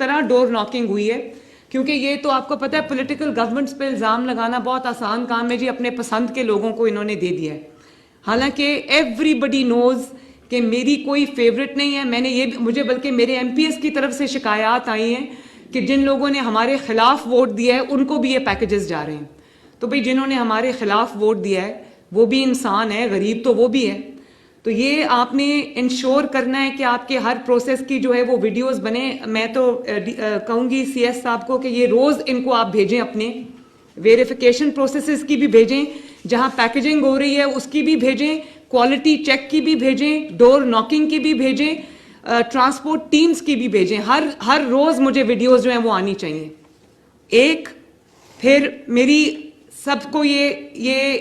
तरह door knocking हुई है, क्योंकि ये तो आपको पता है पॉलिटिकल गवर्नमेंट्स पे इल्ज़ाम लगाना बहुत आसान काम है जी, अपने पसंद के लोगों को इन्होंने दे दिया है। हालांकि एवरीबडी नोज़ कि मेरी कोई फेवरेट नहीं है। मैंने ये मुझे बल्कि मेरे MPs की तरफ से शिकायत आई हैं कि जिन लोगों ने हमारे खिलाफ वोट दिया है उनको भी ये पैकेजेस जा रहे हैं। तो भाई जिन्होंने हमारे खिलाफ वोट दिया है वो भी इंसान है, गरीब तो वो भी है। तो ये आपने इंश्योर करना है कि आपके हर प्रोसेस की जो है वो वीडियोस बने। मैं तो कहूँगी CS साहब को कि ये रोज़ इनको आप भेजें, अपने वेरिफिकेशन प्रोसेसेस की भी भेजें, जहाँ पैकेजिंग हो रही है उसकी भी भेजें, क्वालिटी चेक की भी भेजें, डोर नॉकिंग की भी भेजें, ट्रांसपोर्ट टीम्स की भी भेजें। हर रोज़ मुझे वीडियोस जो हैं वो आनी चाहिए। फिर मेरी सबको ये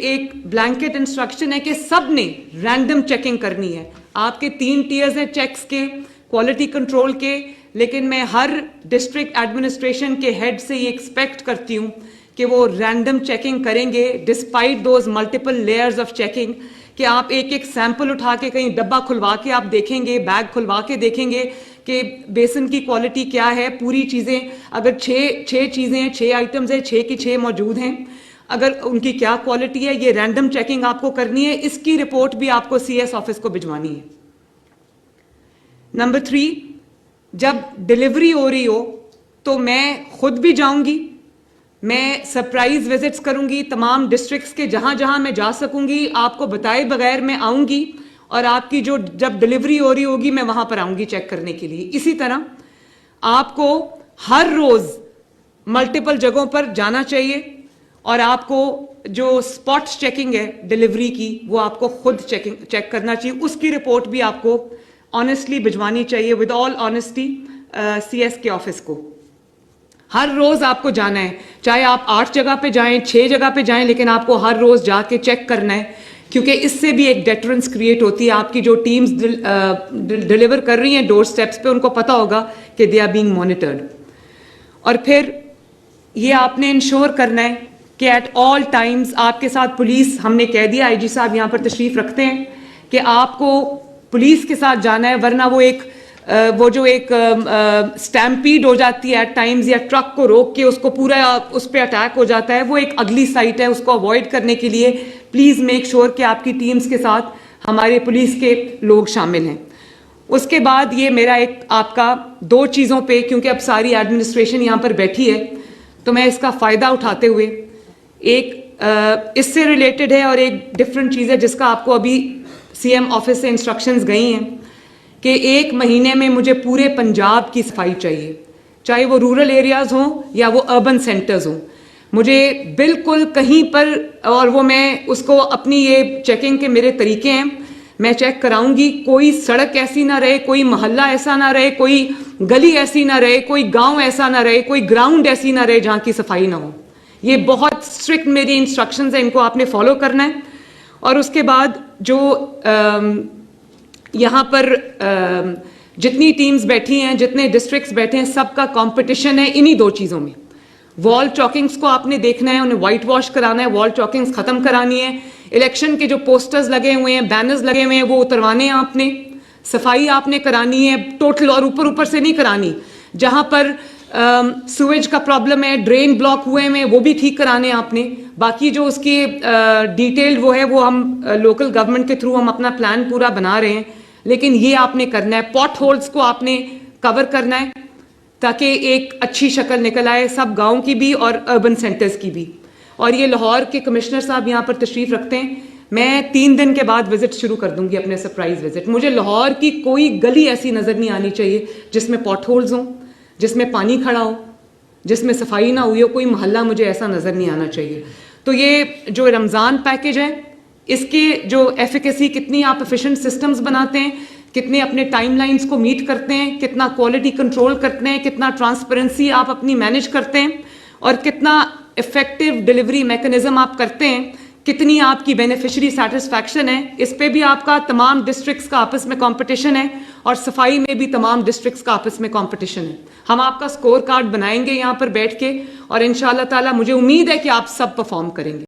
एक ब्लैंकेट इंस्ट्रक्शन है कि सब ने रैंडम चेकिंग करनी है। आपके 3 टीयर्स हैं चेक्स के, क्वालिटी कंट्रोल के, लेकिन मैं हर डिस्ट्रिक्ट एडमिनिस्ट्रेशन के हेड से ये एक्सपेक्ट करती हूँ कि वो रैंडम चेकिंग करेंगे despite those multiple layers of checking. कि आप एक सैंपल उठा के कहीं डब्बा खुलवा के आप देखेंगे, बैग खुलवा के देखेंगे कि बेसन की क्वालिटी क्या है, पूरी चीज़ें अगर 6 चीज़ें हैं, 6 आइटम्स हैं, 6 की 6 मौजूद हैं, अगर उनकी क्या क्वालिटी है, ये रैंडम चेकिंग आपको करनी है। इसकी रिपोर्ट भी आपको CS ऑफिस को भिजवानी है। नंबर 3, जब डिलीवरी हो रही हो तो मैं खुद भी जाऊंगी, मैं सरप्राइज विजिट्स करूंगी तमाम डिस्ट्रिक्ट्स के, जहां जहां मैं जा सकूंगी आपको बताए बगैर मैं आऊंगी, और आपकी जो जब डिलीवरी हो रही होगी मैं वहां पर आऊंगी चेक करने के लिए। इसी तरह आपको हर रोज मल्टीपल जगहों पर जाना चाहिए, और आपको जो स्पॉट चेकिंग है डिलीवरी की वो आपको खुद चेक करना चाहिए। उसकी रिपोर्ट भी आपको ऑनेस्टली भिजवानी चाहिए, विद ऑल ऑनेस्टी, CS के ऑफिस को। हर रोज आपको जाना है, चाहे आप 8 जगह पे जाएं, 6 जगह पे जाएं, लेकिन आपको हर रोज जाके चेक करना है, क्योंकि इससे भी एक डेटरेंस क्रिएट होती है। आपकी जो टीम्स डिलीवर कर रही हैं डोर स्टेप्स पे, उनको पता होगा कि दे आर बीइंग मॉनिटर्ड। और फिर ये आपने इंश्योर करना है कि एट ऑल टाइम्स आपके साथ पुलिस, हमने कह दिया IG साहब यहाँ पर तशरीफ रखते हैं, कि आपको पुलिस के साथ जाना है, वरना वो जो एक स्टैम्पीड हो जाती है एट टाइम्स, या ट्रक को रोक के उसको पूरा उस पर अटैक हो जाता है, वो एक अगली साइट है। उसको अवॉइड करने के लिए प्लीज़ मेक श्योर कि आपकी टीम्स के साथ हमारे पुलिस के लोग शामिल हैं। उसके बाद ये मेरा एक आपका 2 चीज़ों पे, क्योंकि अब सारी एडमिनिस्ट्रेशन यहाँ पर बैठी है तो मैं इसका फ़ायदा उठाते हुए एक इससे रिलेटेड है और एक डिफरेंट चीज़ है जिसका आपको अभी CM ऑफिस से इंस्ट्रक्शंस गई हैं कि 1 महीने में मुझे पूरे पंजाब की सफाई चाहिए, चाहे वो रूरल एरियाज़ हों या वो अर्बन सेंटर्स हों। मुझे बिल्कुल कहीं पर, और वो मैं उसको अपनी ये चेकिंग के मेरे तरीके हैं, मैं चेक कराऊंगी, कोई सड़क ऐसी ना रहे, कोई मोहल्ला ऐसा ना रहे, कोई गली ऐसी ना रहे, कोई गांव ऐसा ना रहे, कोई ग्राउंड ऐसी ना रहे जहाँ की सफाई ना हो। ये बहुत स्ट्रिक्ट मेरी इंस्ट्रक्शंस हैं, इनको आपने फॉलो करना है। और उसके बाद जो यहाँ पर जितनी टीम्स बैठी हैं, जितने डिस्ट्रिक्ट्स बैठे हैं, सबका कंपटीशन है इन्हीं 2 चीज़ों में। वॉल चॉकिंग्स को आपने देखना है, उन्हें वाइट वॉश कराना है, वॉल चॉकिंग्स ख़त्म करानी है। इलेक्शन के जो पोस्टर्स लगे हुए हैं, बैनर्स लगे हुए हैं, वो उतरवाने हैं आपने। सफाई आपने करानी है टोटल, और ऊपर से नहीं करानी। जहाँ पर सुएज का प्रॉब्लम है, ड्रेन ब्लॉक हुए हैं, वो भी ठीक कराने हैं आपने। बाकी जो उसकी डिटेल्ड वो है, वो हम लोकल गवर्नमेंट के थ्रू हम अपना प्लान पूरा बना रहे हैं, लेकिन ये आपने करना है। पॉट होल्स को आपने कवर करना है ताकि एक अच्छी शक्ल निकल आए, सब गाँव की भी और अर्बन सेंटर्स की भी। और ये लाहौर के कमिश्नर साहब यहाँ पर तशरीफ रखते हैं, मैं 3 दिन के बाद विजिट शुरू कर दूंगी, अपने सरप्राइज विजिट। मुझे लाहौर की कोई गली ऐसी नज़र नहीं आनी चाहिए जिसमें पॉट होल्स हों, जिसमें पानी खड़ा हो, जिसमें सफाई ना हुई हो, कोई मोहल्ला मुझे ऐसा नज़र नहीं आना चाहिए। तो ये जो रमज़ान पैकेज है, इसके जो एफिकेसी, कितनी आप एफिशिएंट सिस्टम्स बनाते हैं, कितने अपने टाइमलाइंस को मीट करते हैं, कितना क्वालिटी कंट्रोल करते हैं, कितना ट्रांसपेरेंसी आप अपनी मैनेज करते हैं, और कितना इफेक्टिव डिलीवरी मैकेनिज्म आप करते हैं, कितनी आपकी बेनिफिशियरी सेटिस्फैक्शन है, इस पे भी आपका तमाम डिस्ट्रिक्ट्स का आपस में कंपटीशन है, और सफाई में भी तमाम डिस्ट्रिक्ट्स का आपस में कंपटीशन है। हम आपका स्कोर कार्ड बनाएंगे यहाँ पर बैठ के, और इंशाल्लाह ताला मुझे उम्मीद है कि आप सब परफॉर्म करेंगे।